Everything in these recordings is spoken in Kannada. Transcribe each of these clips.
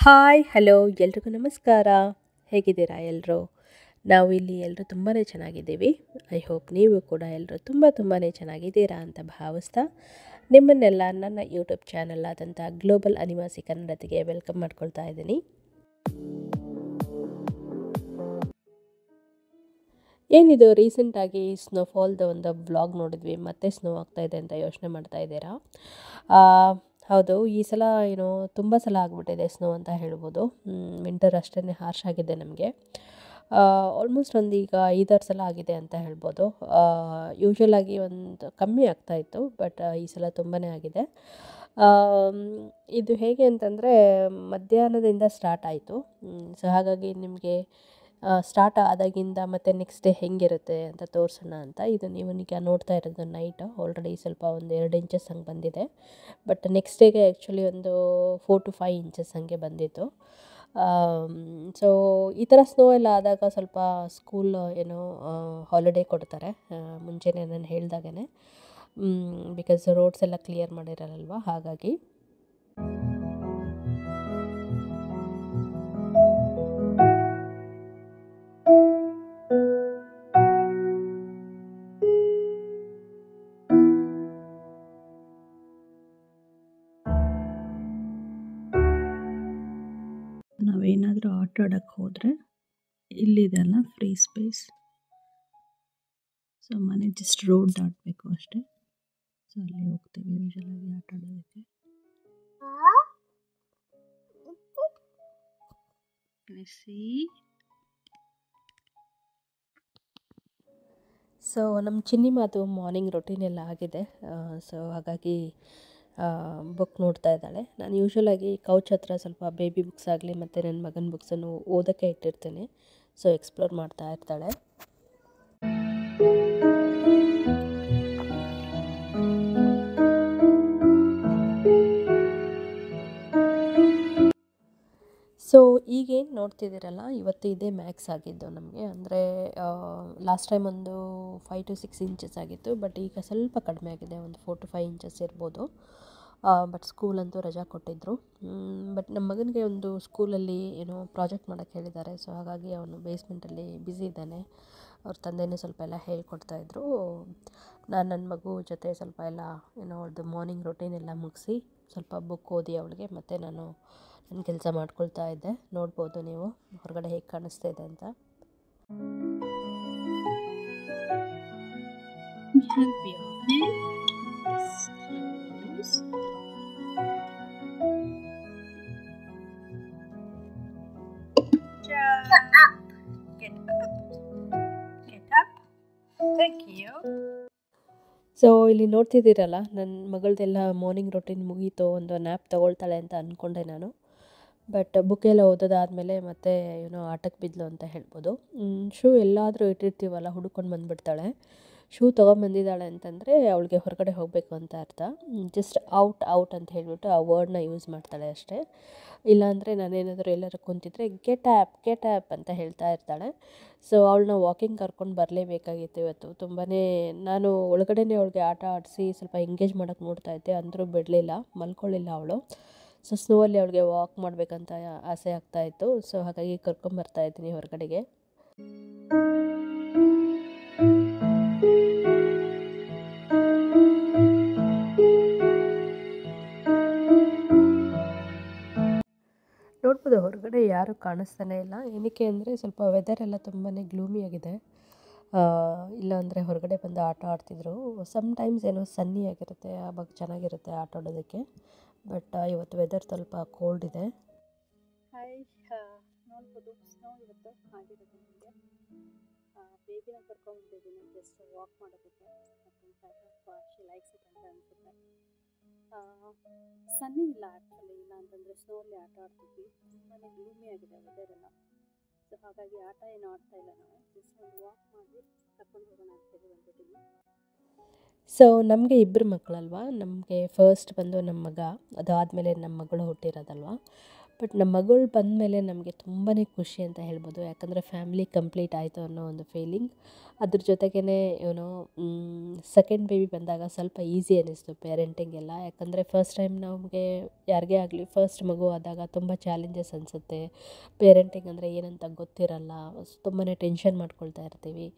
ಹಾಯ್ ಹಲೋ ಎಲ್ರಿಗೂ ನಮಸ್ಕಾರ. ಹೇಗಿದ್ದೀರಾ ಎಲ್ಲರೂ? ನಾವು ಇಲ್ಲಿ ಎಲ್ಲರೂ ತುಂಬಾ ಚೆನ್ನಾಗಿದ್ದೀವಿ. ಐ ಹೋಪ್ ನೀವು ಕೂಡ ಎಲ್ಲರೂ ತುಂಬಾ ಚೆನ್ನಾಗಿದ್ದೀರಾ ಅಂತ ಭಾವಿಸ್ತಾ ನಿಮ್ಮನ್ನೆಲ್ಲ ನನ್ನ ಯೂಟ್ಯೂಬ್ ಚಾನಲ್ ಆದಂಥ ಗ್ಲೋಬಲ್ ಅನಿವಾಸಿ ಕನ್ನಡತಿಗೆ ವೆಲ್ಕಮ್ ಮಾಡ್ಕೊಳ್ತಾ ಇದ್ದೀನಿ. ಏನಿದು ರೀಸೆಂಟಾಗಿ ಸ್ನೋಫಾಲ್ದು ಒಂದು ವ್ಲಾಗ್ ನೋಡಿದ್ವಿ, ಮತ್ತೆ ಸ್ನೋ ಆಗ್ತಾಯಿದೆ ಅಂತ ಯೋಚನೆ ಮಾಡ್ತಾ ಇದ್ದೀರಾ? ಹೌದು, ಈ ಸಲ ತುಂಬ ಸಲ ಆಗಿಬಿಟ್ಟಿದೆ ಸ್ನೋ ಅಂತ ಹೇಳ್ಬೋದು. ವಿಂಟರ್ ಅಷ್ಟೇ ಹಾರ್ಶ್ ಆಗಿದೆ ನಮಗೆ. ಆಲ್ಮೋಸ್ಟ್ ಈಗ 5-6 ಸಲ ಆಗಿದೆ ಅಂತ ಹೇಳ್ಬೋದು. ಯೂಶ್ವಲಾಗಿ ಒಂದು ಕಮ್ಮಿ ಆಗ್ತಾಯಿತ್ತು, ಬಟ್ ಈ ಸಲ ತುಂಬಾ ಆಗಿದೆ. ಇದು ಹೇಗೆ ಅಂತಂದರೆ ಮಧ್ಯಾಹ್ನದಿಂದ ಸ್ಟಾರ್ಟ್ ಆಯಿತು. ಸೊ ಹಾಗಾಗಿ ನಿಮಗೆ ಸ್ಟಾರ್ಟ್ ಆದಾಗಿಂದ ಮತ್ತು ನೆಕ್ಸ್ಟ್ ಡೇ ಹೆಂಗಿರುತ್ತೆ ಅಂತ ತೋರಿಸೋಣ ಅಂತ. ಇದು ನೀವು ಈಗ ನೋಡ್ತಾ ಇರೋದು ನೈಟ್. ಆಲ್ರೆಡಿ ಸ್ವಲ್ಪ ಒಂದು 2 ಇಂಚಸ್ ಹಂಗೆ ಬಂದಿದೆ. ಬಟ್ ನೆಕ್ಸ್ಟ್ ಡೇಗೆ ಆ್ಯಕ್ಚುಲಿ ಒಂದು 4 to 5 ಇಂಚಸ್ ಹಂಗೆ ಬಂದಿತ್ತು. ಸೊ ಈ ಥರ ಸ್ನೋ ಎಲ್ಲ ಆದಾಗ ಸ್ವಲ್ಪ ಸ್ಕೂಲ್ ಹಾಲಿಡೇ ಕೊಡ್ತಾರೆ ಮುಂಚೆನೇ ನಾನು ಹೇಳ್ದಾಗೇ. ಬಿಕಾಸ್ ರೋಡ್ಸ್ ಎಲ್ಲ ಕ್ಲಿಯರ್ ಮಾಡಿರಲ್ವ, ಹಾಗಾಗಿ. ನಾವೇನಾದರೂ ಆಟ ಆಡೋಕ್ಕೆ ಹೋದರೆ ಇಲ್ಲಿದೆಲ್ಲ ಫ್ರೀ ಸ್ಪೇಸ್. ಸೊ ಮನೆ ಜಸ್ಟ್ ರೋಡ್ ದಾಟಬೇಕು ಅಷ್ಟೇ. ಸೊ ಅಲ್ಲಿ ಹೋಗ್ತೀವಿ ಯೂಶಲಾಗಿ ಆಟ ಆಡೋದಕ್ಕೆ. ಸೊ ನಮ್ಮ ಚಿನ್ನಿ ಮಾತು ಮಾರ್ನಿಂಗ್ ರೊಟೀನ್ ಎಲ್ಲ ಆಗಿದೆ. ಸೊ ಹಾಗಾಗಿ ಬುಕ್ ನೋಡ್ತಾ ಇದ್ದಾಳೆ. ನಾನು ಯೂಶ್ವಲಾಗಿ ಕೌಚ್ ಹತ್ರ ಸ್ವಲ್ಪ ಬೇಬಿ ಬುಕ್ಸ್ ಆಗಲಿ ಮತ್ತು ನನ್ನ ಮಗನ ಬುಕ್ಸನ್ನು ಓದೋಕ್ಕೆ ಇಟ್ಟಿರ್ತೀನಿ. ಸೊ ಎಕ್ಸ್ಪ್ಲೋರ್ ಮಾಡ್ತಾ ಇರ್ತಾಳೆ. ಸೊ ಈಗೇನು ನೋಡ್ತಿದ್ದೀರಲ್ಲ, ಇವತ್ತು ಇದೇ ಮ್ಯಾಕ್ಸ್ ಆಗಿದ್ದು ನಮಗೆ. ಅಂದರೆ ಲಾಸ್ಟ್ ಟೈಮ್ ಒಂದು 5 to 6 ಇಂಚಸ್ ಆಗಿತ್ತು, ಬಟ್ ಈಗ ಸ್ವಲ್ಪ ಕಡಿಮೆ ಆಗಿದೆ, ಒಂದು 4 to 5 ಇಂಚಸ್ ಇರ್ಬೋದು. ಬಟ್ ಸ್ಕೂಲಂತೂ ರಜಾ ಕೊಟ್ಟಿದ್ದರು. ಬಟ್ ನಮ್ಮ ಮಗನಿಗೆ ಒಂದು ಸ್ಕೂಲಲ್ಲಿ ಪ್ರಾಜೆಕ್ಟ್ ಮಾಡೋಕ್ಕೆ ಹೇಳಿದ್ದಾರೆ. ಸೊ ಹಾಗಾಗಿ ಅವನು ಬೇಸ್ಮೆಂಟಲ್ಲಿ ಬ್ಯುಸಿ ಇದ್ದಾನೆ. ಅವ್ರ ತಂದೆಯೂ ಸ್ವಲ್ಪ ಎಲ್ಲ ಹೇಳ್ಕೊಡ್ತಾಯಿದ್ರು. ನಾನು ನನ್ನ ಮಗು ಜೊತೆ ಸ್ವಲ್ಪ ಎಲ್ಲ ಅವ್ಳದ್ದು ಮಾರ್ನಿಂಗ್ ರೊಟೀನ್ ಎಲ್ಲ ಮುಗಿಸಿ ಸ್ವಲ್ಪ ಬುಕ್ ಓದಿ ಅವಳಿಗೆ, ಮತ್ತು ನಾನು ನನ್ನ ಕೆಲಸ ಮಾಡ್ಕೊಳ್ತಾ ಇದ್ದೆ. ನೋಡ್ಬೋದು ನೀವು ಹೊರಗಡೆ ಹೇಗೆ ಕಾಣಿಸ್ತಾ ಇದೆ ಅಂತ. ಸೊ ಇಲ್ಲಿ ನೋಡ್ತಿದ್ದೀರಲ್ಲ, ನನ್ನ ಮಗಳದೆಲ್ಲ ಮಾರ್ನಿಂಗ್ ರೊಟೀನ್ ಮುಗೀತು. ಒಂದು ನ್ಯಾಪ್ ತೊಗೊಳ್ತಾಳೆ ಅಂತ ಅಂದ್ಕೊಂಡೆ ನಾನು. ಬಟ್ ಬುಕ್ಕೆಲ್ಲ ಓದೋದಾದಮೇಲೆ ಮತ್ತೆ ಆಟಕ್ಕೆ ಬಿದ್ದಲು ಅಂತ ಹೇಳ್ಬೋದು. ಶೂ ಎಲ್ಲಾದರೂ ಇಟ್ಟಿರ್ತೀವಲ್ಲ, ಹುಡ್ಕೊಂಡು ಬಂದುಬಿಡ್ತಾಳೆ. ಶೂ ತೊಗೊಂಬಂದಿದ್ದಾಳೆ ಅಂತಂದರೆ ಅವಳಿಗೆ ಹೊರಗಡೆ ಹೋಗಬೇಕು ಅಂತ ಅರ್ಥ. ಜಸ್ಟ್ ಔಟ್ ಅಂತ ಹೇಳಿಬಿಟ್ಟು ಆ ವರ್ಡ್ನ ಯೂಸ್ ಮಾಡ್ತಾಳೆ ಅಷ್ಟೇ. ಇಲ್ಲಾಂದರೆ ನಾನೇನಾದರೂ ಎಲ್ಲರೂ ಕುಂತಿದ್ರೆ ಗೆಟ್ ಆ್ಯಪ್ ಅಂತ ಹೇಳ್ತಾ ಇರ್ತಾಳೆ. ಸೊ ಅವಳನ್ನ ವಾಕಿಂಗ್ ಕರ್ಕೊಂಡು ಬರಲೇಬೇಕಾಗಿತ್ತು ಇವತ್ತು. ನಾನು ಒಳಗಡೆನೇ ಅವಳಿಗೆ ಆಟ ಆಡಿಸಿ ಸ್ವಲ್ಪ ಎಂಗೇಜ್ ಮಾಡೋಕ್ಕೆ ನೋಡ್ತಾಯಿದ್ದೆ, ಅಂದರೂ ಬಿಡಲಿಲ್ಲ, ಮಲ್ಕೊಳ್ಳಿಲ್ಲ ಅವಳು. ಸೊ ಸ್ನೋವಲ್ಲಿ ಅವಳಿಗೆ ವಾಕ್ ಮಾಡಬೇಕಂತ ಆಸೆ ಆಗ್ತಾಯಿತ್ತು. ಸೊ ಹಾಗಾಗಿ ಕರ್ಕೊಂಬರ್ತಾಯಿದ್ದೀನಿ ಹೊರಗಡೆಗೆ. ನೋಡ್ಬೋದು ಹೊರಗಡೆ ಯಾರೂ ಕಾಣಿಸ್ತಾನೆ ಇಲ್ಲ. ಏನಕ್ಕೆ ಅಂದರೆ ಸ್ವಲ್ಪ ವೆದರ್ ಎಲ್ಲ ತುಂಬಾ ಗ್ಲೂಮಿ ಆಗಿದೆ. ಇಲ್ಲಾಂದರೆ ಹೊರಗಡೆ ಬಂದು ಆಟ ಆಡ್ತಿದ್ರು. ಸಮ್ಟೈಮ್ಸ್ ಸನ್ನಿ ಆಗಿರುತ್ತೆ, ಆವಾಗ ಚೆನ್ನಾಗಿರುತ್ತೆ ಆಟ ಆಡೋದಕ್ಕೆ. ಬಟ್ ಇವತ್ತು ವೆದರ್ ಸ್ವಲ್ಪ ಕೋಲ್ಡ್ ಇದೆ. ನೋಡ್ಬೋದು ಸ್ನೋ ಇವತ್ತು ಆಗಿರೋದು ನಿಮಗೆ. ಬೇಬಿನ ಕರ್ಕೊಂಡ್ಬಂದಿದ್ದೀನಿ ಜಸ್ಟ್ ವಾಕ್ ಮಾಡೋದಕ್ಕೆ. ಶಿ ಲೈಕ್ಸ್ ಇಟ್ ಅಂತ ಅನಿಸುತ್ತೆ. ಸನ್ನಿ ಇಲ್ಲ ಆ್ಯಕ್ಚುಲಿ, ಇಲ್ಲ ಅಂತಂದರೆ ಸ್ನೋಲ್ಲಿ ಆಟ ಆಡ್ತಿದ್ವಿ. ತುಂಬಾ ಗ್ಲೂಮಿ ಆಗಿದೆ ವೆದರ್ ಎಲ್ಲ. ಸೊ ಹಾಗಾಗಿ ಆಟ ಏನು ಆಡ್ತಾ ಇಲ್ಲ ನಾವು, ಜಸ್ಟ್ ಒಂದು ವಾಕ್ ಮಾಡಿ ಕರ್ಕೊಂಡು ಹೋಗೋಣ ಅಂತೇಳಿ ಬಂದಿದ್ದೀನಿ. ಸೊ ನಮಗೆ 2 ಮಕ್ಕಳಲ್ವ. ನಮಗೆ ಫಸ್ಟ್ ಬಂದು ನಮ್ಮ ಮಗ, ಅದಾದಮೇಲೆ ನಮ್ಮ ಮಗಳು ಹುಟ್ಟಿರೋದಲ್ವ. ಬಟ್ ನಮ್ಮ ಮಗಳು ಬಂದಮೇಲೆ ನಮಗೆ ತುಂಬಾ ಖುಷಿ ಅಂತ ಹೇಳ್ಬೋದು. ಯಾಕಂದರೆ ಫ್ಯಾಮಿಲಿ ಕಂಪ್ಲೀಟ್ ಆಯಿತು ಅನ್ನೋ ಒಂದು ಫೀಲಿಂಗ್. ಅದ್ರ ಜೊತೆಗೇ ಏನೋ ಸೆಕೆಂಡ್ ಬೇಬಿ ಬಂದಾಗ ಸ್ವಲ್ಪ ಈಸಿ ಅನ್ನಿಸ್ತು ಪೇರೆಂಟಿಂಗ್ ಎಲ್ಲ. ಯಾಕಂದರೆ ಫಸ್ಟ್ ಟೈಮ್ ನಮಗೆ ಯಾರಿಗೇ ಆಗಲಿ ಫಸ್ಟ್ ಮಗು ಆದಾಗ ತುಂಬ ಚಾಲೆಂಜಸ್ ಅನಿಸುತ್ತೆ. ಪೇರೆಂಟಿಂಗ್ ಅಂದರೆ ಏನಂತ ಗೊತ್ತಿರಲ್ಲ, ತುಂಬಾ ಟೆನ್ಷನ್ ಮಾಡ್ಕೊಳ್ತಾ ಇರ್ತೀವಿ.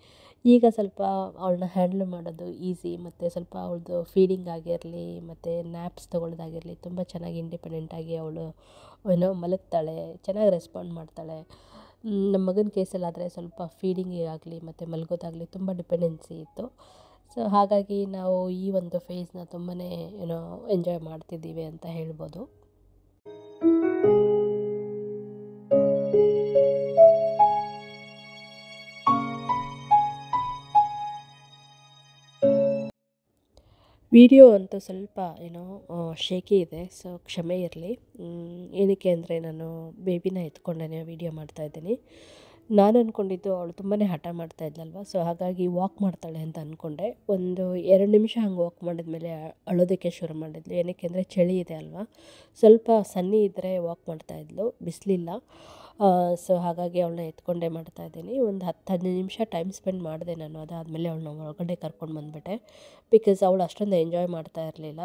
ಈಗ ಸ್ವಲ್ಪ ಅವಳನ್ನ ಹ್ಯಾಂಡಲ್ ಮಾಡೋದು ಈಸಿ, ಮತ್ತು ಸ್ವಲ್ಪ ಅವಳದು ಫೀಡಿಂಗ್ ಆಗಿರಲಿ ಮತ್ತು ನ್ಯಾಪ್ಸ್ ತೊಗೊಳ್ಳೋದಾಗಿರಲಿ ತುಂಬ ಚೆನ್ನಾಗಿ ಇಂಡಿಪೆಂಡೆಂಟಾಗಿ ಅವಳು ಏನೋ ಮಲಗ್ತಾಳೆ, ಚೆನ್ನಾಗಿ ರೆಸ್ಪಾಂಡ್ ಮಾಡ್ತಾಳೆ. ನಮ್ಮ ಮಗನ ಕೇಸಲ್ಲಾದರೆ ಸ್ವಲ್ಪ ಫೀಡಿಂಗಿಗೆ ಆಗಲಿ ಮತ್ತು ಮಲಗೋದಾಗಲಿ ತುಂಬ ಡಿಪೆಂಡೆನ್ಸಿ ಇತ್ತು. ಸೊ ಹಾಗಾಗಿ ನಾವು ಈ ಒಂದು ಫೇಸ್ನ ತುಂಬಾ ಏನೋ ಎಂಜಾಯ್ ಮಾಡ್ತಿದ್ದೀವಿ ಅಂತ ಹೇಳ್ಬೋದು. ವಿಡಿಯೋ ಅಂತೂ ಸ್ವಲ್ಪ ಏನೋ ಶೇಕಿ ಇದೆ, ಸೊ ಕ್ಷಮೆ ಇರಲಿ. ಏನಕ್ಕೆ ಅಂದರೆ ನಾನು ಬೇಬಿನ ಎತ್ಕೊಂಡೇ ವೀಡಿಯೋ ಮಾಡ್ತಾಯಿದ್ದೀನಿ. ನಾನು ಅಂದ್ಕೊಂಡಿದ್ದು ಅವಳು ತುಂಬಾ ಹಠ ಮಾಡ್ತಾ ಇದ್ಲಲ್ವ, ಸೊ ಹಾಗಾಗಿ ವಾಕ್ ಮಾಡ್ತಾಳೆ ಅಂತ ಅಂದ್ಕೊಂಡೆ. ಒಂದು 2 ನಿಮಿಷ ಹಂಗೆ ವಾಕ್ ಮಾಡಿದ್ಮೇಲೆ ಅಳೋದಕ್ಕೆ ಶುರು ಮಾಡಿದ್ಲು. ಏನಕ್ಕೆ ಅಂದರೆ ಚಳಿ ಇದೆ ಅಲ್ವಾ, ಸ್ವಲ್ಪ ಸನ್ನಿ ಇದ್ದರೆ ವಾಕ್ ಮಾಡ್ತಾಯಿದ್ಲು, ಬಿಸಿಲಿಲ್ಲ. ಸೊ ಹಾಗಾಗಿ ಅವಳನ್ನ ಎತ್ಕೊಂಡೇ ಮಾಡ್ತಾಯಿದ್ದೀನಿ. ಒಂದು 10-15 ನಿಮಿಷ ಟೈಮ್ ಸ್ಪೆಂಡ್ ಮಾಡಿದೆ ನಾನು. ಅದಾದಮೇಲೆ ಅವಳನ್ನ ಒಳಗಡೆ ಕರ್ಕೊಂಡು ಬಂದುಬಿಟ್ಟೆ. ಬಿಕಾಸ್ ಅವಳು ಅಷ್ಟೊಂದು ಎಂಜಾಯ್ ಮಾಡ್ತಾ ಇರಲಿಲ್ಲ.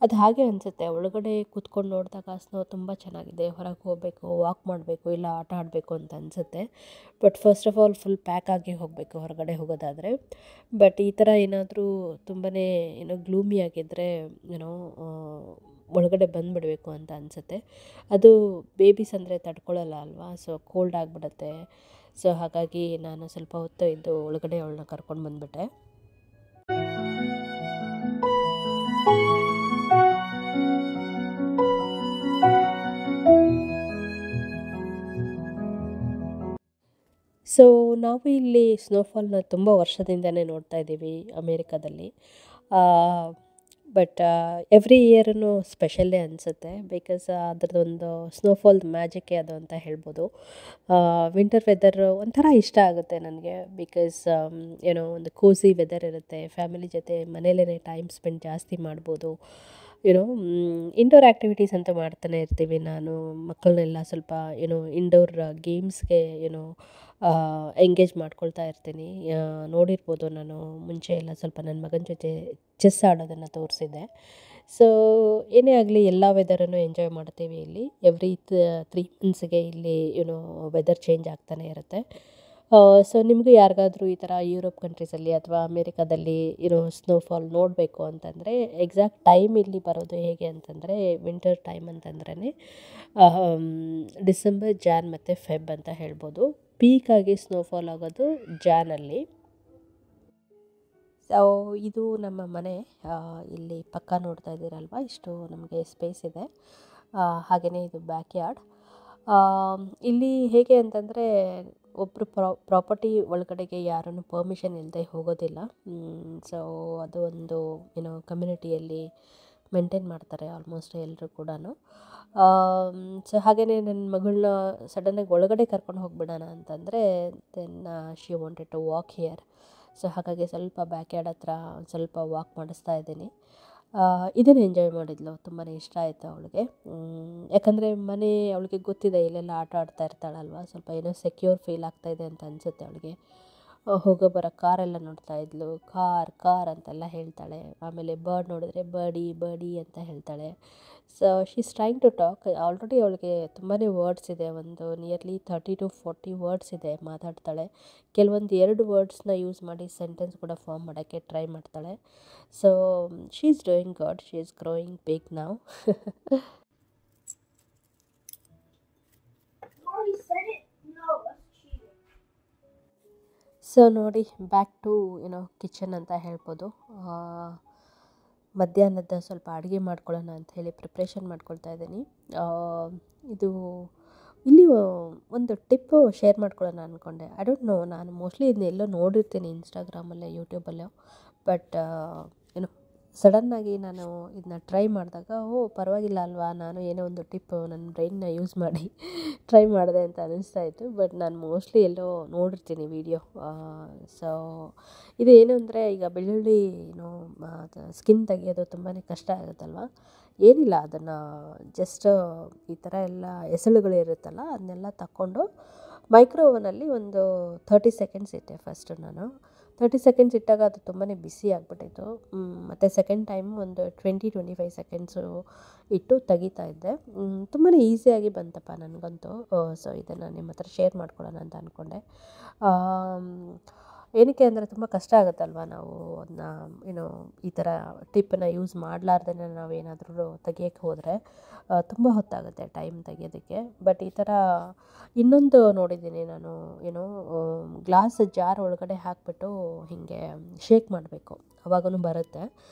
ಅದು ಹಾಗೆ ಅನಿಸುತ್ತೆ, ಒಳಗಡೆ ಕೂತ್ಕೊಂಡು ನೋಡಿದಾಗ ಸ್ನೋ ತುಂಬ ಚೆನ್ನಾಗಿದೆ, ಹೊರಗೆ ಹೋಗಬೇಕು, ವಾಕ್ ಮಾಡಬೇಕು, ಇಲ್ಲ ಆಟ ಆಡಬೇಕು ಅಂತ ಅನಿಸುತ್ತೆ. But first of all full pack ಆಗಿ ಹೋಗಬೇಕು ಹೊರಗಡೆ ಹೋಗೋದಾದರೆ. ಬಟ್ ಈ ಥರ ಏನಾದರೂ ತುಂಬಾ ಏನೋ ಗ್ಲೂಮಿ ಆಗಿದ್ದರೆ ಏನೋ ಒಳಗಡೆ ಬಂದುಬಿಡಬೇಕು ಅಂತ ಅನಿಸುತ್ತೆ. ಅದು ಬೇಬೀಸ್ ಅಂದರೆ ತಡ್ಕೊಳ್ಳಲ್ಲ ಅಲ್ವಾ, ಸೊ ಕೋಲ್ಡ್ ಆಗಿಬಿಡುತ್ತೆ. ಸೊ ಹಾಗಾಗಿ ನಾನು ಸ್ವಲ್ಪ ಹೊತ್ತು ಇದ್ದು ಒಳಗಡೆ ಅವಳನ್ನ ಕರ್ಕೊಂಡು ಬಂದುಬಿಟ್ಟೆ. ಸೊ ನಾವು ಇಲ್ಲಿ ಸ್ನೋಫಾಲ್ನ ತುಂಬ ವರ್ಷದಿಂದನೇ ನೋಡ್ತಾ ಇದ್ದೀವಿ ಅಮೇರಿಕಾದಲ್ಲಿ. ಬಟ್ ಎವ್ರಿ ಇಯರೂ ಸ್ಪೆಷಲ್ಲೇ ಅನಿಸುತ್ತೆ. ಬಿಕಾಸ್ ಅದರದ್ದೊಂದು ಸ್ನೋಫಾಲ್ ಮ್ಯಾಜಿಕ್ಕೇ ಅದು ಅಂತ ಹೇಳ್ಬೋದು. ವಿಂಟರ್ ವೆದರ್ ಒಂಥರ ಇಷ್ಟ ಆಗುತ್ತೆ ನನಗೆ. ಬಿಕಾಸ್ ಏನೋ ಒಂದು ಕೋಝಿ ವೆದರ್ ಇರುತ್ತೆ, ಫ್ಯಾಮಿಲಿ ಜೊತೆ ಮನೇಲೇ ಟೈಮ್ ಸ್ಪೆಂಡ್ ಜಾಸ್ತಿ ಮಾಡ್ಬೋದು. ಏನೋ ಇಂಡೋರ್ ಆ್ಯಕ್ಟಿವಿಟೀಸ್ ಅಂತೂ ಮಾಡ್ತಾನೆ ಇರ್ತೀವಿ. ನಾನು ಮಕ್ಕಳನ್ನೆಲ್ಲ ಸ್ವಲ್ಪ ಏನೋ ಇಂಡೋರ್ ಗೇಮ್ಸ್ಗೆ ಏನೋ ಎಂಗೇಜ್ ಮಾಡ್ಕೊಳ್ತಾ ಇರ್ತೀನಿ. ನೋಡಿರ್ಬೋದು, ನಾನು ಮುಂಚೆ ಎಲ್ಲ ಸ್ವಲ್ಪ ನನ್ನ ಮಗನ ಜೊತೆ ಚೆಸ್ ಆಡೋದನ್ನು ತೋರಿಸಿದ್ದೆ. ಸೊ ಏನೇ ಆಗಲಿ ಎಲ್ಲ ವೆದರನ್ನು ಎಂಜಾಯ್ ಮಾಡ್ತೀವಿ ಇಲ್ಲಿ. ಎವ್ರಿ 3 ಮಂತ್ಸ್ಗೆ ಇಲ್ಲಿ ಏನೋ ವೆದರ್ ಚೇಂಜ್ ಆಗ್ತಾನೆ ಇರುತ್ತೆ. ಸೊ ನಿಮಗೂ ಯಾರಿಗಾದ್ರೂ ಈ ಥರ ಯುರೋಪ್ ಕಂಟ್ರೀಸಲ್ಲಿ ಅಥವಾ ಅಮೇರಿಕಾದಲ್ಲಿ ಇರೋ ಸ್ನೋಫಾಲ್ ನೋಡಬೇಕು ಅಂತಂದರೆ ಎಕ್ಸಾಕ್ಟ್ ಟೈಮ್ ಇಲ್ಲಿ ಬರೋದು ಹೇಗೆ ಅಂತಂದರೆ ವಿಂಟರ್ ಟೈಮ್ ಅಂತಂದ್ರೇ ಡಿಸೆಂಬರ್, ಜಾನ್ ಮತ್ತು ಫೆಬ್ ಅಂತ ಹೇಳ್ಬೋದು. ಪೀಕಾಗಿ ಸ್ನೋಫಾಲ್ ಆಗೋದು ಜಾನಲ್ಲಿ. ಸೊ ಇದು ನಮ್ಮ ಮನೆ. ಇಲ್ಲಿ ಪಕ್ಕ ನೋಡ್ತಾ ಇದ್ದೀರಲ್ವ, ಇಷ್ಟು ನಮಗೆ ಸ್ಪೇಸ್ ಇದೆ. ಹಾಗೆಯೇ ಇದು ಬ್ಯಾಕ್ ಯಾರ್ಡ್. ಇಲ್ಲಿ ಹೇಗೆ ಅಂತಂದರೆ ಒಬ್ಬರು ಪ್ರಾಪರ್ಟಿ ಒಳಗಡೆಗೆ ಯಾರನ್ನು ಪರ್ಮಿಷನ್ ಇಲ್ಲದೆ ಹೋಗೋದಿಲ್ಲ. ಸೊ ಅದು ಒಂದು ಏನೋ ಕಮ್ಯುನಿಟಿಯಲ್ಲಿ ಮೇಂಟೈನ್ ಮಾಡ್ತಾರೆ ಆಲ್ಮೋಸ್ಟ್ ಎಲ್ಲರೂ ಕೂಡ. ಸೊ ಹಾಗೆಯೇ ನನ್ನ ಮಗಳನ್ನ ಸಡನ್ನಾಗಿ ಒಳಗಡೆ ಕರ್ಕೊಂಡು ಹೋಗಿಬಿಡೋಣ ಅಂತಂದರೆ then she wanted to walk here. So ಹಾಗಾಗಿ ಸ್ವಲ್ಪ ಬ್ಯಾಕ್ ಯಾರ್ಡ್ ಹತ್ರ ಸ್ವಲ್ಪ ವಾಕ್ ಮಾಡಿಸ್ತಾ ಇದ್ದೀನಿ. ಇದನ್ನು ಎಂಜಾಯ್ ಮಾಡಿದ್ಲು, ತುಂಬಾ ಇಷ್ಟ ಆಯಿತು ಅವಳಿಗೆ. ಯಾಕಂದರೆ ಮನೆ ಅವಳಿಗೆ ಗೊತ್ತಿದೆ, ಇಲ್ಲೆಲ್ಲ ಆಟ ಆಡ್ತಾ ಇರ್ತಾಳಲ್ವ, ಸ್ವಲ್ಪ ಏನೋ ಸೆಕ್ಯೂರ್ ಫೀಲ್ ಆಗ್ತಾಯಿದೆ ಅಂತ ಅನಿಸುತ್ತೆ ಅವಳಿಗೆ. ಹೋಗೋ ಬರೋ ಕಾರೆಲ್ಲ ನೋಡ್ತಾ ಇದ್ಲು, ಕಾರ್ ಅಂತೆಲ್ಲ ಹೇಳ್ತಾಳೆ. ಆಮೇಲೆ ಬರ್ಡ್ ನೋಡಿದ್ರೆ ಬರ್ಡಿ ಅಂತ ಹೇಳ್ತಾಳೆ. So she is trying to talk. Already ಅವಳಿಗೆ ತುಂಬಾ ವರ್ಡ್ಸ್ ಇದೆ, ಒಂದು ನಿಯರ್ಲಿ 30 to 40 ವರ್ಡ್ಸ್ ಇದೆ, ಮಾತಾಡ್ತಾಳೆ. ಕೆಲವೊಂದು 2 ವರ್ಡ್ಸ್ನ ಯೂಸ್ ಮಾಡಿ ಸೆಂಟೆನ್ಸ್ ಕೂಡ ಫಾರ್ಮ್ ಮಾಡೋಕ್ಕೆ ಟ್ರೈ ಮಾಡ್ತಾಳೆ. So she is doing good, she is growing big now. So ನೋಡಿ, ಬ್ಯಾಕ್ ಟು ಏನೋ ಕಿಚನ್ ಅಂತ ಹೇಳ್ಬೋದು. ಮಧ್ಯಾಹ್ನದ ಸ್ವಲ್ಪ ಅಡುಗೆ ಮಾಡ್ಕೊಳ್ಳೋಣ ಅಂಥೇಳಿ ಪ್ರಿಪ್ರೇಷನ್ ಮಾಡ್ಕೊಳ್ತಾ ಇದ್ದೀನಿ. ಇದು ಇಲ್ಲಿ ಒಂದು ಟಿಪ್ಪು ಶೇರ್ ಮಾಡ್ಕೊಳ್ಳೋಣ ಅಂದ್ಕೊಂಡೆ. ಐ ಡೋಂಟ್ ನೋ, ನಾನು ಮೋಸ್ಟ್ಲಿ ಇದನ್ನೆಲ್ಲೋ ನೋಡಿರ್ತೀನಿ ಇನ್ಸ್ಟಾಗ್ರಾಮಲ್ಲೋ ಯೂಟ್ಯೂಬಲ್ಲೋ. ಬಟ್ ಏನೋ ಸಡನ್ನಾಗಿ ನಾನು ಇದನ್ನ ಟ್ರೈ ಮಾಡಿದಾಗ ಪರವಾಗಿಲ್ಲ ಅಲ್ವಾ, ನಾನು ಏನೋ ಒಂದು ಟಿಪ್ ನನ್ನ ಬ್ರೈನ್ನ ಯೂಸ್ ಮಾಡಿ ಟ್ರೈ ಮಾಡಿದೆ ಅಂತ ಅನ್ನಿಸ್ತಾ ಇತ್ತು. ಬಟ್ ನಾನು ಮೋಸ್ಟ್ಲಿ ಎಲ್ಲೋ ನೋಡಿರ್ತೀನಿ ವೀಡಿಯೋ. ಸೊ ಇದು ಏನು ಅಂದರೆ, ಈಗ ಬೆಳ್ಳುಳ್ಳಿ ಸ್ಕಿನ್ ತೆಗಿಯೋದು ತುಂಬಾ ಕಷ್ಟ ಆಗುತ್ತಲ್ವ. ಏನಿಲ್ಲ, ಅದನ್ನು ಜಸ್ಟ್ ಈ ಥರ ಎಲ್ಲ ಎಸಳುಗಳಿರುತ್ತಲ್ಲ ಅದನ್ನೆಲ್ಲ ತಕ್ಕೊಂಡು ಮೈಕ್ರೋವನಲ್ಲಿ ಒಂದು 30 ಸೆಕೆಂಡ್ಸ್ ಇಟ್ಟೆ ಫಸ್ಟು ನಾನು. 30 ಸೆಕೆಂಡ್ಸ್ ಇಟ್ಟಾಗ ಅದು ತುಂಬಾ ಬಿಸಿ ಆಗಿಬಿಟ್ಟಿತ್ತು. ಮತ್ತು ಸೆಕೆಂಡ್ ಟೈಮ್ ಒಂದು 20-25 ಸೆಕೆಂಡ್ಸು ಇಟ್ಟು ತೆಗಿತಾ ಇದ್ದೆ. ತುಂಬಾ ಈಸಿಯಾಗಿ ಬಂತಪ್ಪ ನನಗಂತೂ. ಸೊ ಇದನ್ನು ನಿಮ್ಮ ಹತ್ರ ಶೇರ್ ಮಾಡ್ಕೊಳ್ಳೋಣ ಅಂತ ಅಂದ್ಕೊಂಡೆ. ಏನಕ್ಕೆ ಅಂದರೆ ತುಂಬ ಕಷ್ಟ ಆಗುತ್ತಲ್ವ, ನಾವು ಅದನ್ನ ಈ ಥರ ಟಿಪ್ಪನ್ನು ಯೂಸ್ ಮಾಡಲಾರ್ದೇ ನಾವೇನಾದರೂ ತೆಗಿಯೋಕ್ಕೆ ಹೋದರೆ ತುಂಬ ಹೊತ್ತಾಗುತ್ತೆ ಟೈಮ್ ತೆಗಿಯೋದಕ್ಕೆ. ಬಟ್ ಈ ಥರ ಇನ್ನೊಂದು ನೋಡಿದ್ದೀನಿ ನಾನು, ಗ್ಲಾಸ್ ಜಾರ್ ಒಳಗಡೆ ಹಾಕಿಬಿಟ್ಟು ಹೀಗೆ ಶೇಕ್ ಮಾಡಬೇಕು, ಅವಾಗೂ ಬರುತ್ತೆ.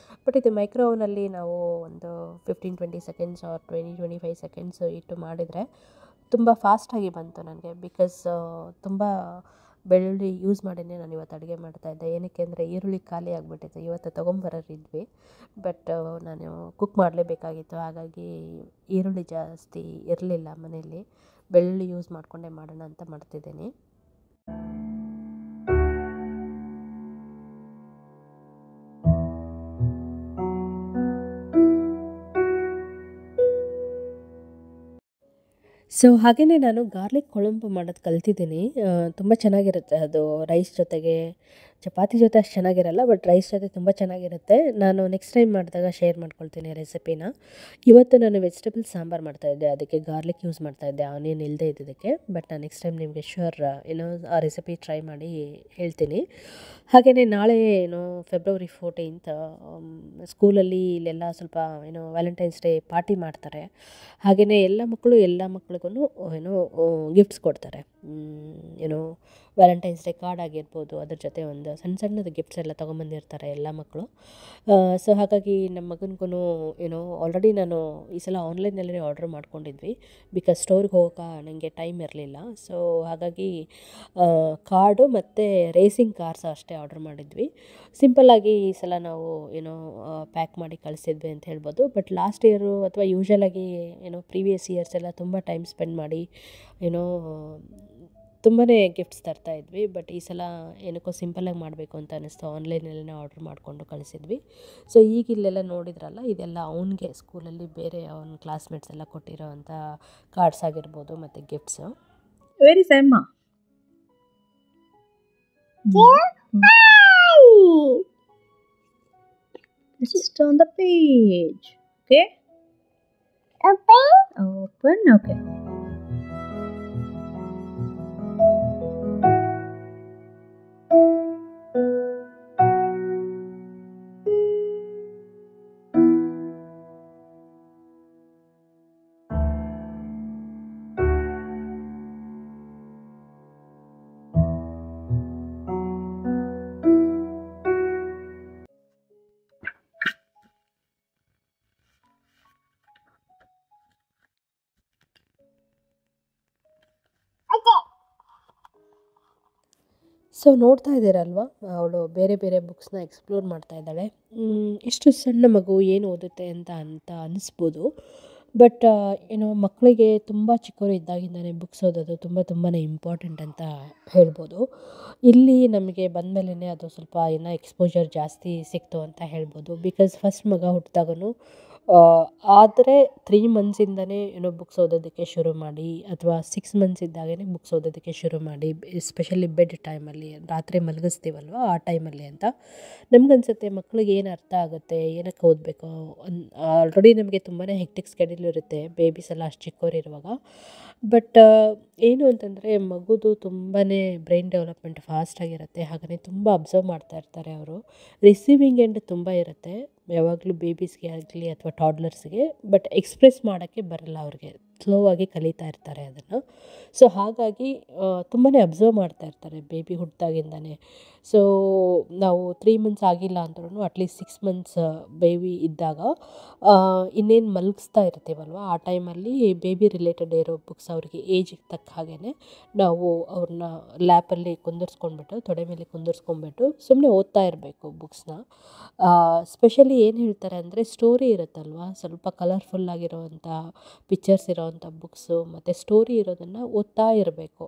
ಬಟ್ ಇದು ಮೈಕ್ರೋವನಲ್ಲಿ ನಾವು ಒಂದು 15-20 ಸೆಕೆಂಡ್ಸ್ ಆರ್ 20-25 ಸೆಕೆಂಡ್ಸ್ ಇಟ್ಟು ಮಾಡಿದರೆ ತುಂಬ ಫಾಸ್ಟಾಗಿ ಬಂತು ನನಗೆ. ಬಿಕಾಸ್ ತುಂಬ ಬೆಳ್ಳುಳ್ಳಿ ಯೂಸ್ ಮಾಡಿನೇ ನಾನು ಇವತ್ತು ಅಡುಗೆ ಮಾಡ್ತಾಯಿದ್ದೆ. ಏನಕ್ಕೆ ಅಂದರೆ ಈರುಳ್ಳಿ ಖಾಲಿ ಆಗಿಬಿಟ್ಟಿತ್ತು, ಇವತ್ತು ತೊಗೊಂಬರೋರಿದ್ವಿ. ಬಟ್ ನಾನು ಕುಕ್ ಮಾಡಲೇಬೇಕಾಗಿತ್ತು, ಹಾಗಾಗಿ ಈರುಳ್ಳಿ ಜಾಸ್ತಿ ಇರಲಿಲ್ಲ ಮನೆಯಲ್ಲಿ. ಬೆಳ್ಳುಳ್ಳಿ ಯೂಸ್ ಮಾಡಿಕೊಂಡೇ ಮಾಡೋಣ ಅಂತ ಮಾಡ್ತಿದ್ದೀನಿ. ಸೊ ಹಾಗೆಯೇ ನಾನು ಗಾರ್ಲಿಕ್ ಕೊಳಂಬು ಮಾಡೋದು ಕಲ್ತಿದ್ದೀನಿ. ತುಂಬ ಚೆನ್ನಾಗಿರುತ್ತೆ ಅದು. ರೈಸ್ ಜೊತೆಗೆ, ಚಪಾತಿ ಜೊತೆ ಅಷ್ಟು ಚೆನ್ನಾಗಿರಲ್ಲ, ಬಟ್ ರೈಸ್ ಜೊತೆ ತುಂಬ ಚೆನ್ನಾಗಿರುತ್ತೆ. ನಾನು ನೆಕ್ಸ್ಟ್ ಟೈಮ್ ಮಾಡಿದಾಗ ಶೇರ್ ಮಾಡ್ಕೊಳ್ತೀನಿ ರೆಸಿಪಿನ. ಇವತ್ತು ನಾನು ವೆಜಿಟೇಬಲ್ ಸಾಂಬಾರು ಮಾಡ್ತಾಯಿದ್ದೆ, ಅದಕ್ಕೆ ಗಾರ್ಲಿಕ್ ಯೂಸ್ ಮಾಡ್ತಾಯಿದ್ದೆ, ಆನಿಯನ್ ಇಲ್ಲದೆ ಇದ್ದದಕ್ಕೆ. ಬಟ್ ನಾನು ನೆಕ್ಸ್ಟ್ ಟೈಮ್ ನಿಮಗೆ ಶ್ಯೂರ್ ಆ ರೆಸಿಪಿ ಟ್ರೈ ಮಾಡಿ ಹೇಳ್ತೀನಿ. ಹಾಗೆಯೇ ನಾಳೆ ಫೆಬ್ರವರಿ 14th ಸ್ಕೂಲಲ್ಲಿ ಇಲ್ಲೆಲ್ಲ ಸ್ವಲ್ಪ ವ್ಯಾಲೆಂಟೈನ್ಸ್ ಡೇ ಪಾರ್ಟಿ ಮಾಡ್ತಾರೆ. ಹಾಗೆಯೇ ಎಲ್ಲ ಮಕ್ಳಿಗೂ ಗಿಫ್ಟ್ಸ್ ಕೊಡ್ತಾರೆ. ವ್ಯಾಲೆಂಟೈನ್ಸ್ ಡೇ ಕಾರ್ಡ್ ಆಗಿರ್ಬೋದು, ಅದ್ರ ಜೊತೆ ಒಂದು ಸಣ್ಣದು ಗಿಫ್ಟ್ಸ್ ಎಲ್ಲ ತೊಗೊಂಬಂದಿರ್ತಾರೆ ಎಲ್ಲ ಮಕ್ಕಳು. ಸೊ ಹಾಗಾಗಿ ನಮ್ಮ ಮಗನಿಗೂ ಆಲ್ರೆಡಿ ನಾನು ಈ ಸಲ ಆನ್ಲೈನಲ್ಲೇ ಆರ್ಡ್ರ್ ಮಾಡ್ಕೊಂಡಿದ್ವಿ, ಬಿಕಾಸ್ ಸ್ಟೋರ್ಗೆ ಹೋಗೋಕೆ ನನಗೆ ಟೈಮ್ ಇರಲಿಲ್ಲ. ಸೊ ಹಾಗಾಗಿ ಕಾರ್ಡು ಮತ್ತು ರೇಸಿಂಗ್ ಕಾರ್ಸ್ ಅಷ್ಟೇ ಆರ್ಡ್ರ್ ಮಾಡಿದ್ವಿ. ಸಿಂಪಲ್ಲಾಗಿ ಈ ಸಲ ನಾವು ಪ್ಯಾಕ್ ಮಾಡಿ ಕಳಿಸಿದ್ವಿ ಅಂತ ಹೇಳ್ಬೋದು. ಬಟ್ ಲಾಸ್ಟ್ ಇಯರು ಅಥವಾ ಯೂಶ್ವಲಾಗಿ ಪ್ರೀವಿಯಸ್ ಇಯರ್ಸ್ ಎಲ್ಲ ತುಂಬ ಟೈಮ್ ಸ್ಪೆಂಡ್ ಮಾಡಿ ತುಂಬಾ ಗಿಫ್ಟ್ಸ್ ತರ್ತಾಯಿದ್ವಿ. ಬಟ್ ಈ ಸಲ ಏನಕ್ಕೋ ಸಿಂಪಲ್ಲಾಗಿ ಮಾಡಬೇಕು ಅಂತ ಅನ್ನಿಸ್ತು, ಆನ್ಲೈನಲ್ಲೇ ಆರ್ಡ್ರ್ ಮಾಡಿಕೊಂಡು ಕಳಿಸಿದ್ವಿ. ಸೊ ಈಗ ಇಲ್ಲೆಲ್ಲ ನೋಡಿದ್ರಲ್ಲ, ಇದೆಲ್ಲ ಅವನಿಗೆ ಸ್ಕೂಲಲ್ಲಿ ಬೇರೆ ಅವನ ಕ್ಲಾಸ್ಮೇಟ್ಸ್ ಎಲ್ಲ ಕೊಟ್ಟಿರೋ ಅಂಥ ಕಾರ್ಡ್ಸ್ ಆಗಿರ್ಬೋದು ಮತ್ತು ಗಿಫ್ಟ್ಸು. ವೆರಿ ಸೆಮ್ಮ just on the page. Okay, open. Okay. So ನೋಡ್ತಾ ಇದ್ದೀರಲ್ವ, ಅವಳು ಬೇರೆ ಬೇರೆ ಬುಕ್ಸ್ನ ಎಕ್ಸ್ಪ್ಲೋರ್ ಮಾಡ್ತಾ ಇದ್ದಾಳೆ. ಇಷ್ಟು ಸಣ್ಣ ಮಗು ಏನು ಓದುತ್ತೆ ಅಂತ ಅನ್ನಿಸ್ಬೋದು. ಬಟ್ ಮಕ್ಕಳಿಗೆ ತುಂಬ ಚಿಕ್ಕವರು ಇದ್ದಾಗಿಂದನೇ ಬುಕ್ಸ್ ಓದೋದು ತುಂಬಾ ಇಂಪಾರ್ಟೆಂಟ್ ಅಂತ ಹೇಳ್ಬೋದು. ಇಲ್ಲಿ ನಮಗೆ ಬಂದಮೇಲೆ ಅದು ಸ್ವಲ್ಪ ಎಕ್ಸ್ಪೋಜರ್ ಜಾಸ್ತಿ ಸಿಕ್ತು ಅಂತ ಹೇಳ್ಬೋದು. ಬಿಕಾಸ್ ಫಸ್ಟ್ ಮಗ ಹುಟ್ಟಿದಾಗೂ ಆದರೆ 3 ಮಂತ್ಸಿಂದನೇ ಬುಕ್ಸ್ ಓದೋದಕ್ಕೆ ಶುರು ಮಾಡಿ, ಅಥವಾ 6 ಮಂತ್ಸ್ ಇದ್ದಾಗೇ ಬುಕ್ಸ್ ಓದೋದಕ್ಕೆ ಶುರು ಮಾಡಿ, ಎಸ್ಪೆಷಲಿ ಬೆಡ್ ಟೈಮಲ್ಲಿ, ರಾತ್ರಿ ಮಲಗಿಸ್ತೀವಲ್ವ ಆ ಟೈಮಲ್ಲಿ ಅಂತ ನಮಗನ್ಸುತ್ತೆ. ಮಕ್ಳಿಗೆ ಏನು ಅರ್ಥ ಆಗುತ್ತೆ, ಏನಕ್ಕೆ ಓದಬೇಕು, ಆಲ್ರೆಡಿ ನಮಗೆ ತುಂಬಾ ಹೆಕ್ಟಿಕ್ ಸ್ಕೆಡ್ಯೂಲ್ ಇರುತ್ತೆ ಬೇಬೀಸ್ ಎಲ್ಲ ಅಷ್ಟು ಚಿಕ್ಕವರಿರುವಾಗ. ಬಟ್ ಏನು ಅಂತಂದರೆ, ಮಗುದು ತುಂಬಾ ಬ್ರೈನ್ ಡೆವಲಪ್ಮೆಂಟ್ ಫಾಸ್ಟಾಗಿರುತ್ತೆ. ಹಾಗೆಯೇ ತುಂಬ ಅಬ್ಸರ್ವ್ ಮಾಡ್ತಾ ಇರ್ತಾರೆ ಅವರು. ರಿಸೀವಿಂಗ್ ಎಂಡ್ ತುಂಬ ಇರುತ್ತೆ ಯಾವಾಗಲೂ ಬೇಬೀಸ್ಗೆ ಆಗಲಿ ಅಥವಾ ಟಾಡ್ಲರ್ಸ್ಗೆ. ಬಟ್ ಎಕ್ಸ್ಪ್ರೆಸ್ ಮಾಡೋಕ್ಕೆ ಬರಲ್ಲ ಅವ್ರಿಗೆ. ಸ್ಲೋ ಆಗಿ ಕಲಿತಾ ಇರ್ತಾರೆ ಅದನ್ನು. ಸೊ ಹಾಗಾಗಿ ತುಂಬಾ ಅಬ್ಸರ್ವ್ ಮಾಡ್ತಾ ಇರ್ತಾರೆ ಬೇಬಿ ಹುಟ್ಟಿದಾಗಿಂದನೇ. ಸೊ ನಾವು 3 ಮಂತ್ಸ್ ಆಗಿಲ್ಲ ಅಂದ್ರೂ ಅಟ್ಲೀಸ್ಟ್ 6 ಮಂತ್ಸ್ ಬೇಬಿ ಇದ್ದಾಗ ಇನ್ನೇನು ಮಲಗಿಸ್ತಾ ಇರ್ತೀವಲ್ವ, ಆ ಟೈಮಲ್ಲಿ ಬೇಬಿ ರಿಲೇಟೆಡ್ ಇರೋ ಬುಕ್ಸ್ ಅವ್ರಿಗೆ ಏಜಿಗೆ ತಕ್ಕ ಹಾಗೇ ನಾವು ಅವ್ರನ್ನ ಲ್ಯಾಪಲ್ಲಿ ಕುಂದರ್ಸ್ಕೊಂಡ್ಬಿಟ್ಟು, ತೊಡೆ ಮೇಲೆ ಕುಂದರ್ಸ್ಕೊಂಡ್ಬಿಟ್ಟು ಸುಮ್ಮನೆ ಓದ್ತಾ ಇರಬೇಕು ಬುಕ್ಸ್ನ. ಸ್ಪೆಷಲಿ ಏನು ಹೇಳ್ತಾರೆ ಅಂದರೆ, ಸ್ಟೋರಿ ಇರುತ್ತಲ್ವ, ಸ್ವಲ್ಪ ಕಲರ್ಫುಲ್ ಆಗಿರೋವಂಥ ಪಿಕ್ಚರ್ಸ್ ಇರೋವಂಥ ಬುಕ್ಸು ಮತ್ತು ಸ್ಟೋರಿ ಇರೋದನ್ನು ಓದ್ತಾ ಇರಬೇಕು.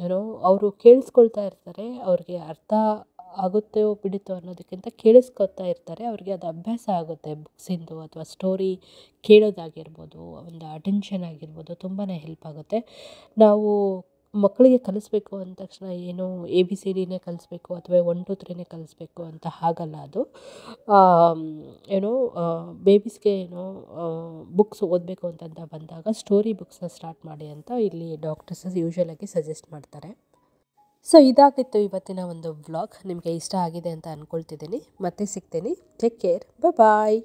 ಏನೋ ಅವರು ಕೇಳಿಸ್ಕೊಳ್ತಾ ಇರ್ತಾರೆ, ಅವ್ರಿಗೆ ಅರ್ಥ ಆಗುತ್ತೋ ಬಿಡುತ್ತೋ ಅನ್ನೋದಕ್ಕಿಂತ ಕೇಳಿಸ್ಕೊತಾ ಇರ್ತಾರೆ, ಅವ್ರಿಗೆ ಅದು ಅಭ್ಯಾಸ ಆಗುತ್ತೆ ಬುಕ್ಸಿಂದು ಅಥವಾ ಸ್ಟೋರಿ ಕೇಳೋದಾಗಿರ್ಬೋದು, ಒಂದು ಅಟೆನ್ಷನ್ ಆಗಿರ್ಬೋದು, ತುಂಬಾ ಹೆಲ್ಪ್ ಆಗುತ್ತೆ. ನಾವು ಮಕ್ಕಳಿಗೆ ಕಲಿಸ್ಬೇಕು ಅಂದ ತಕ್ಷಣ ಏನೋ ABCDನೇ ಕಲಿಸ್ಬೇಕು ಅಥವಾ 1 2 3ನೇ ಕಲಿಸ್ಬೇಕು ಅಂತ ಹಾಗಲ್ಲ ಅದು. ಏನೋ ಬೇಬೀಸ್ಗೆ ಏನೋ ಬುಕ್ಸ್ ಓದಬೇಕು ಅಂತ ಬಂದಾಗ ಸ್ಟೋರಿ ಬುಕ್ಸ್ನ ಸ್ಟಾರ್ಟ್ ಮಾಡಿ ಅಂತ ಇಲ್ಲಿ ಡಾಕ್ಟರ್ಸ್ ಯೂಶ್ವಲಾಗಿ ಸಜೆಸ್ಟ್ ಮಾಡ್ತಾರೆ. ಸೊ ಇದಾಗಿತ್ತು ಇವತ್ತಿನ ಒಂದು ವ್ಲಾಗ್. ನಿಮಗೆ ಇಷ್ಟ ಆಗಿದೆ ಅಂತ ಅಂದ್ಕೊಳ್ತಿದ್ದೀನಿ. ಮತ್ತೆ ಸಿಗ್ತೀನಿ. Take care. ಬಾಯ್.